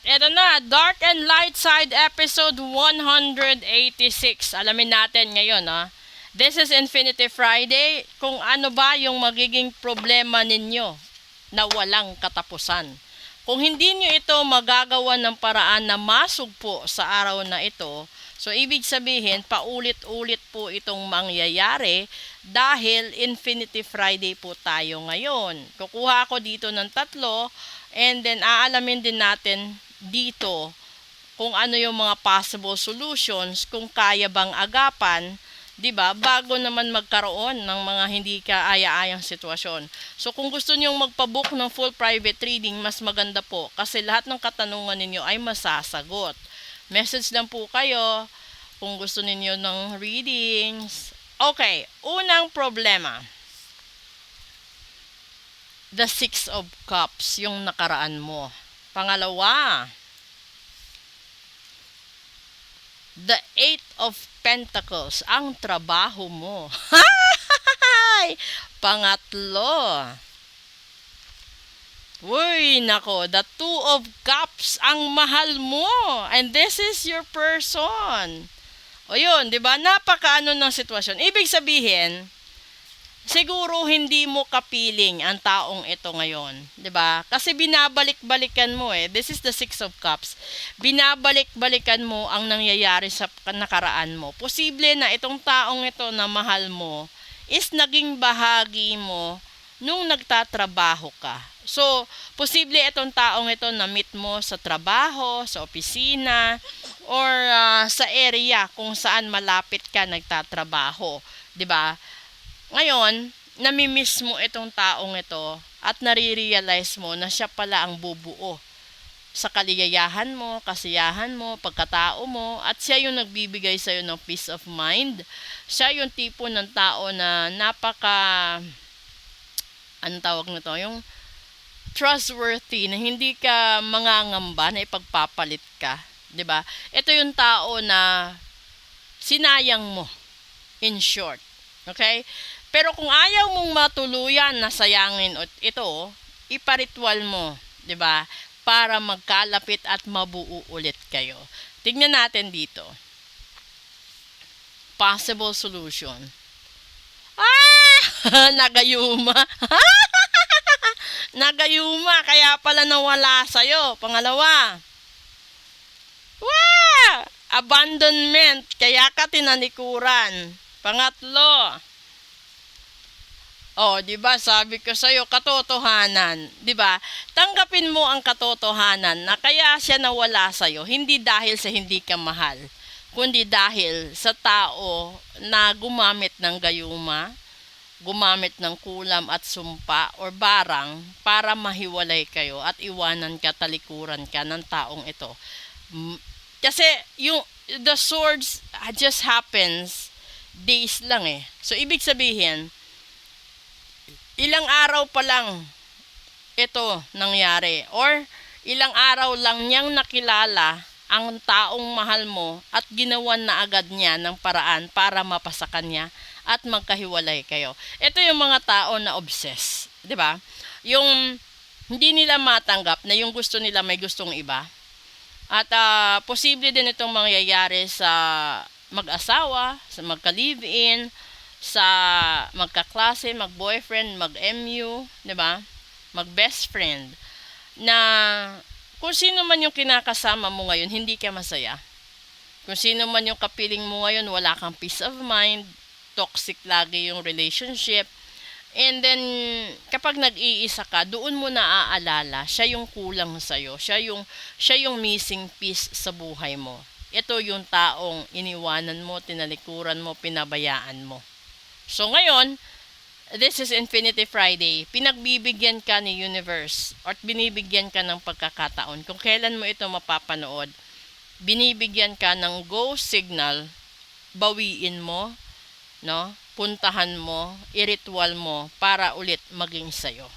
eto na, Dark and Light Side episode 186. Alamin natin ngayon, ha. This is Infinity Friday. Kung ano ba yung magiging problema ninyo na walang katapusan. Kung hindi nyo ito magagawa ng paraan na masugpo sa araw na ito, so ibig sabihin, paulit-ulit po itong mangyayari dahil Infinity Friday po tayo ngayon. Kukuha ako dito ng 3 and then aalamin din natin dito kung ano yung mga possible solutions, kung kaya bang agapan, 'di ba? Bago naman magkaroon ng mga hindi kaaya-ayang sitwasyon. So kung gusto niyo magpa-book ng full private reading, mas maganda po kasi lahat ng katanungan ninyo ay masasagot. Message lang po kayo kung gusto ninyo ng readings. Okay, unang problema. The 6 of Cups, yung nakaraan mo. Pangalawa, the 8 of Pentacles, ang trabaho mo. Pangatlo, uy, nako, the 2 of Cups, ang mahal mo. And this is your person. O yun, di ba? Napakaano ng sitwasyon. Ibig sabihin, siguro hindi mo kapiling ang taong ito ngayon, 'di ba? Kasi binabalik-balikan mo eh. This is the 6 of Cups. Binabalik-balikan mo ang nangyayari sa nakaraan mo. Posible na itong taong ito na mahal mo is naging bahagi mo nung nagtatrabaho ka. So, posible itong taong ito na meet mo sa trabaho, sa opisina, or sa area kung saan malapit ka nagtatrabaho, 'di ba? Ngayon, namimiss mo itong taong ito at nare-realize mo na siya pala ang bubuo sa kaligayahan mo, kasiyahan mo, pagkatao mo, at siya yung nagbibigay sa'yo ng peace of mind. Siya yung tipo ng tao na anong tawag nito, yung trustworthy, na hindi ka mangangamba na ipagpapalit ka, 'di ba? Ito yung tao na sinayang mo, in short. Okay? Pero kung ayaw mong matuluyan na sayangin ito, iparitwal mo, 'di ba? Para magkalapit at mabuo ulit kayo. Tignan natin dito. Possible solution. Nagayuma. Nagayuma, kaya pala nawala sa'yo. Pangalawa. Abandonment, kaya ka tinalikuran. Pangatlo. Di ba? Sabi ko sa iyo, katotohanan, 'di ba? Tanggapin mo ang katotohanan na kaya siya nawala sa iyo, hindi dahil sa hindi ka mahal, kundi dahil sa tao na gumamit ng gayuma, gumamit ng kulam at sumpa or barang para mahiwalay kayo at iwanan ka, talikuran ka ng taong ito. Kasi yung the swords just happens days lang eh. So ibig sabihin, ilang araw pa lang ito nangyari or ilang araw lang niyang nakilala ang taong mahal mo at ginawan na agad niya ng paraan para mapasakan niya at magkahiwalay kayo. Ito yung mga tao na obsessed, 'di ba? Yung hindi nila matanggap na yung gusto nila may gustong iba. At posible din itong mangyayari sa mag-asawa, sa magka-live-in, sa magkaklase, mag-boyfriend, mag-MU, 'di ba? Mag-best friend, na kung sino man yung kinakasama mo ngayon, hindi ka masaya. Kung sino man yung kapiling mo ngayon, wala kang peace of mind, toxic lagi yung relationship. And then, kapag nag-iisa ka, doon mo naaalala, siya yung kulang sa'yo, siya yung missing piece sa buhay mo. Ito yung taong iniwanan mo, tinalikuran mo, pinabayaan mo. So ngayon, this is Infinity Friday. Pinagbibigyan ka ni Universe or binibigyan ka ng pagkakataon. Kung kailan mo ito mapapanood, binibigyan ka ng go signal, bawiin mo, no? Puntahan mo, iritual mo para ulit maging sayo.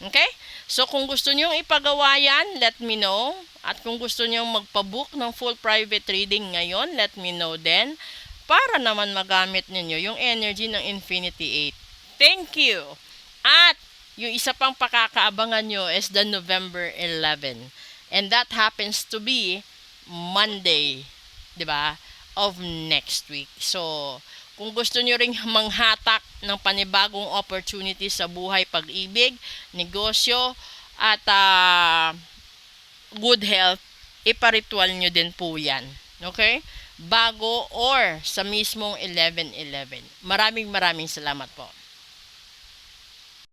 Okay? So kung gusto niyo ipagawa yan, let me know. At kung gusto niyo magpa-book ng full private reading ngayon, let me know then, para naman magamit ninyo yung energy ng Infinity 8. Thank you! At yung isa pang pakakaabangan nyo is the November 11. And that happens to be Monday, 'di ba? Of next week. So, kung gusto niyo ring manghatak ng panibagong opportunity sa buhay, pag-ibig, negosyo, at good health, iparitual nyo din po yan. Okay? Bago or sa mismong 11/11. Maraming salamat po.